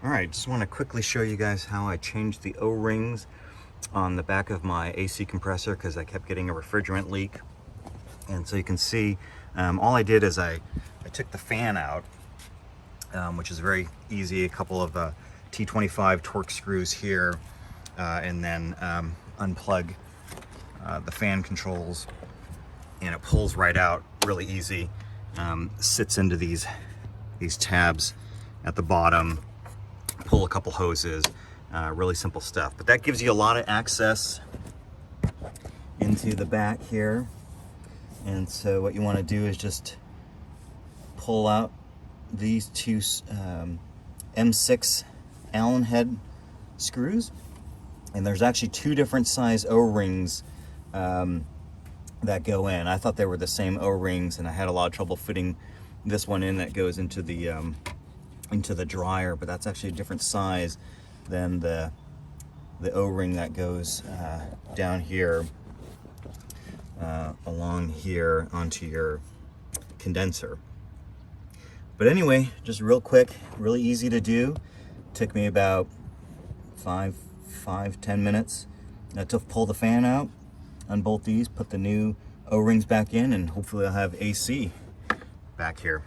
All right, just want to quickly show you guys how I changed the O-rings on the back of my AC compressor because I kept getting a refrigerant leak. And so you can see, all I did is I took the fan out, which is very easy, a couple of T25 Torx screws here, and then unplug the fan controls, and it pulls right out really easy. Sits into these tabs at the bottom. Pull a couple hoses, really simple stuff. But that gives you a lot of access into the back here. And so what you want to do is just pull out these two M6 Allen head screws. And there's actually two different size O-rings that go in. I thought they were the same O-rings, and I had a lot of trouble fitting this one in that goes into the dryer, but that's actually a different size than the O-ring that goes down here, along here onto your condenser. But anyway, just real quick, really easy to do. Took me about 5-10 minutes to pull the fan out, unbolt these, put the new O-rings back in, and hopefully I'll have AC back here.